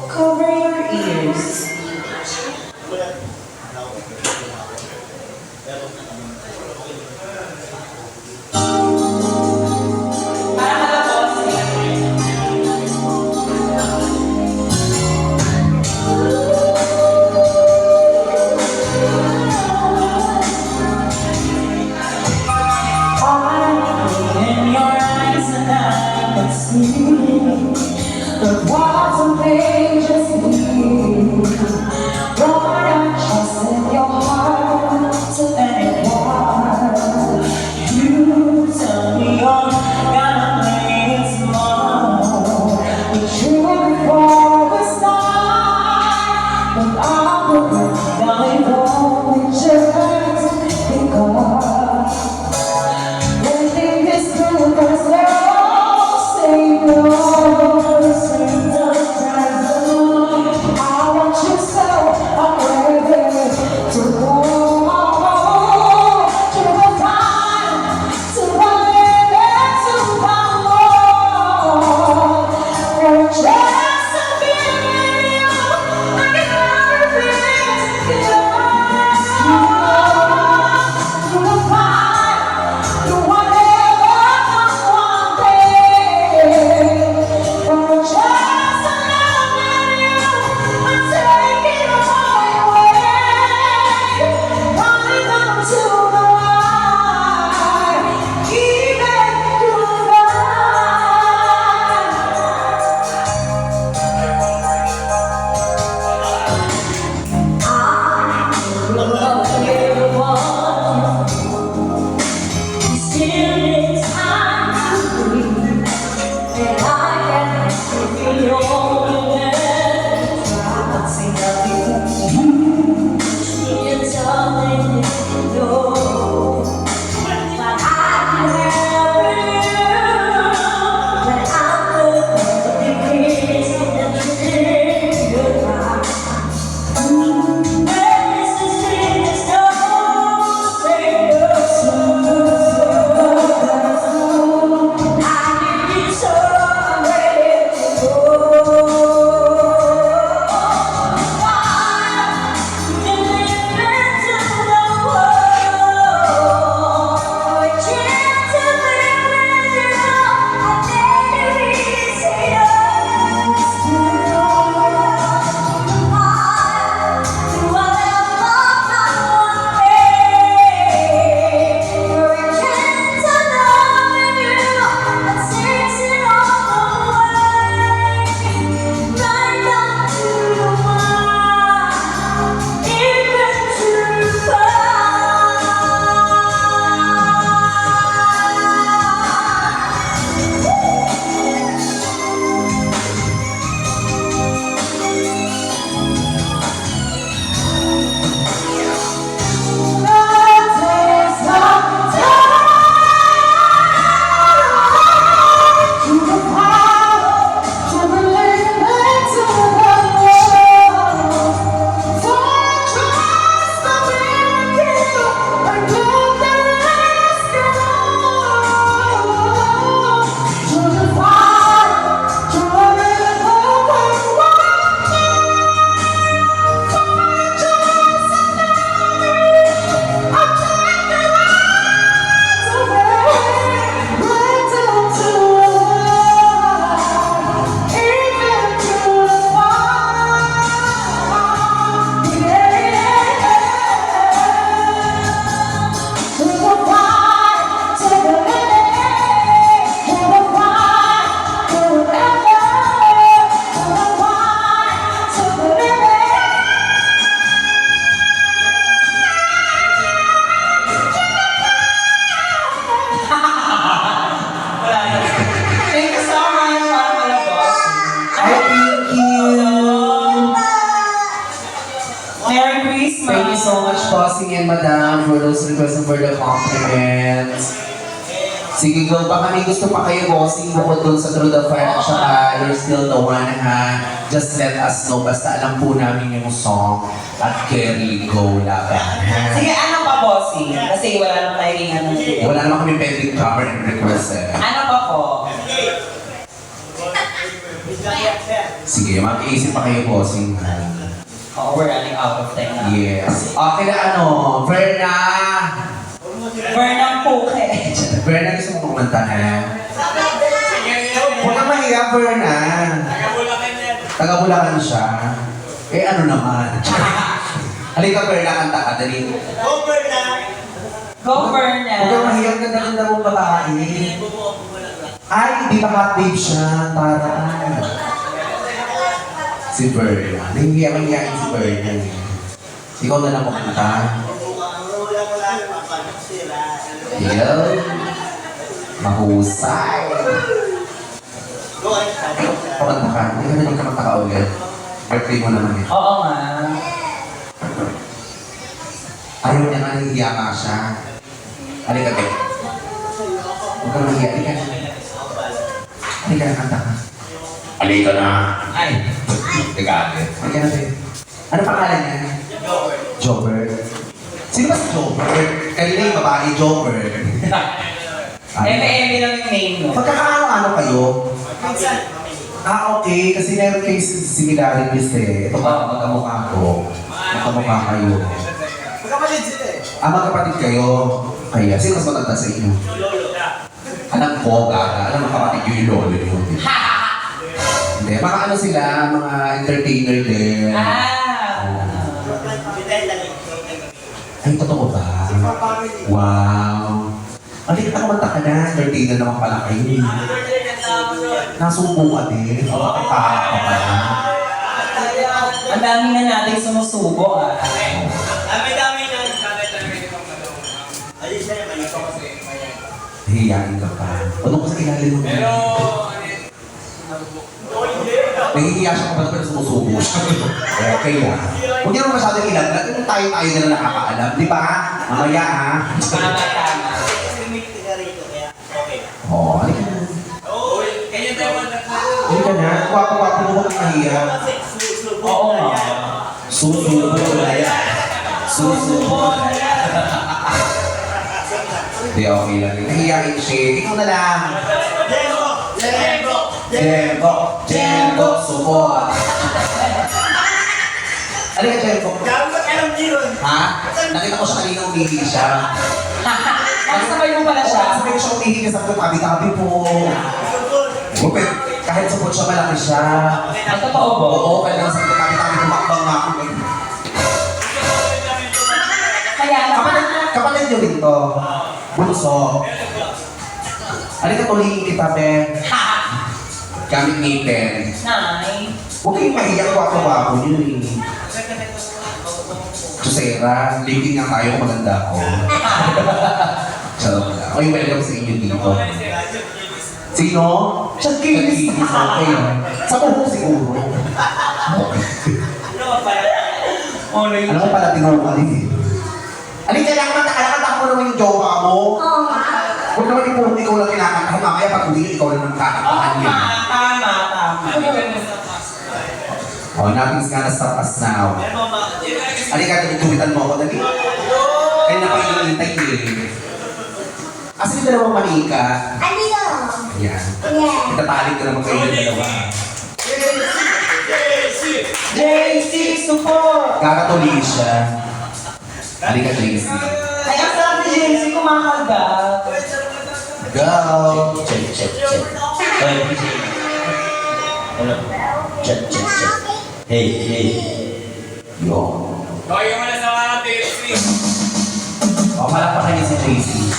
Cover your ears. The walls and pages leave. Lord, I trust in your heart to anyone. You tell me you're gonna play it tomorrow. But you before the start. But I will now it won't be just because. When this through goes slow, say no. Thank you so much, Bossing and Madam, for those requests and for the compliments. Sige, go. Baka may gusto pa kayo, Bossing, bukod doon sa Through the Fire at saka You're Still the One, ha? Just let us know. Basta alam po namin yung song at Kerry, go laban, ha? Sige, ano pa, bossing? Kasi wala nang nahihingan ng video. Wala naman kami pending cover and request eh. Ano pa po? Sige, mag-iisip pa kayo, bossing. Oo, we're running out of time na. Yes. Okay na ano, Verna! Vernang Puke. Verna, gusto mo kumanta ha? Huwag kang mahiya, Verna. Taga-Bulacan siya. Eh ano naman? Halika, Verna, kanta ka. Dali. Go, Huwag kang Verna. mahiya, ang ganda-ganda mong babae. Ay, di ba hot babe siya? Taray. Si Verna. Nahihiya-mahiyain si Verna. Ikaw na lang kumanta. Yan. Mahusay. Kumanta ka. Hindi ka na din kumanta ka ulit. Birthday mo naman eh. Oo nga. Ayaw niya nga nahihiya ka siya. Halika, Bek. Huwag kang mahiya. Halika na. Halika na, kanta ka. Halika na. Ay. Halika na, Bek. Ano pangalan niya? Jobber. Sino ba si Jobber? Kanina yung babae, Jobber. Eme lang yung name mo. Pagkakaano-ano kayo? Okay. Kasi meron kayo similarities eh. Ito ba, magkamukha ko. Magkamukha kayo. Magkapatid sila eh. Magkapatid kayo. Kaya, sino mas matanda sa inyo? Anak ko, gaga. Alam mo, kapatid yung lolo yun. Hindi, mga ano sila, mga entertainer din. Ay, totoo ba? Wow. Halika na, kumanta ka na. Entertainer naman pala kayo. Nasumbong ka din. Nakakatawa ka pala. Ang dami na natin sumusubo ah. Dami-dami na. Ayun siya naman ito kasi. Nahihiyain ka pa. O doon ko sa ilalim mo. Nahihiya siya kapag pero sumusubo siya. Okay ah. Huwag niyo naman masyadong ilaglag. Yung tayo-tayo na lang nakakaalam. Di ba? Mamaya ha. Tama. Kasi may tiga rito kaya okay. Oo, halika na. Oo, kanya tayo Halika na. Wapo-wapo mo kang mahiya. Oo nga. Susubo na yan. Susubo na yan. Hindi, okay lang. Nahihiyain siya. Ikaw na lang. Jembo, support. Halika, Jembo. Dapat alam niyo yun. Ha? Nakita ko siya kanina umihi siya. Nakasabay mo pala siya. Sabi ko siya umihi niya, sabi ko, tabi-tabi po. Bupit, kahit support siya, malaki siya. Ang totoo ba? Oo, kaya lang sabi ko, tabi-tabi, kumakbang nga ako. Kaya Kapatid niyo rin to. Bunso. Halika, tulihin kita, Ben. Gamit ngipin. Nay. Huwag kayong mahiyak wako-wako yun eh. Susera, living nga tayo kung maganda ako. Charot lang. Okay, welcome sa inyo dito. Sino? Chagkinis. Okay. Sa buhok siguro. Alam mo pala, tinuro ka din eh. Alika lang, nakakanta mo naman yung jowa mo. Huwag naman yung ikaw lang kinakantahan. Mamaya pag hindi, ikaw lang nagkakantahan yun. Tama. Oh, nothing's gonna stop us now. Halika, tumitan mo ako, dali. Kaya napakilintay eh. Asa yung dalawang manika? Andito. Ayan. Yeah. Itatalik ko naman kayo yung dalawa. JC support! Kakatuloy siya. Halika, JC. Ay, ang sarap ni JC kumakagat. Go! Check. Hey, PJ. Hello. Check. Hey. Yo. Kaya mo na sa mga tips. O, malakpakan niya si JC.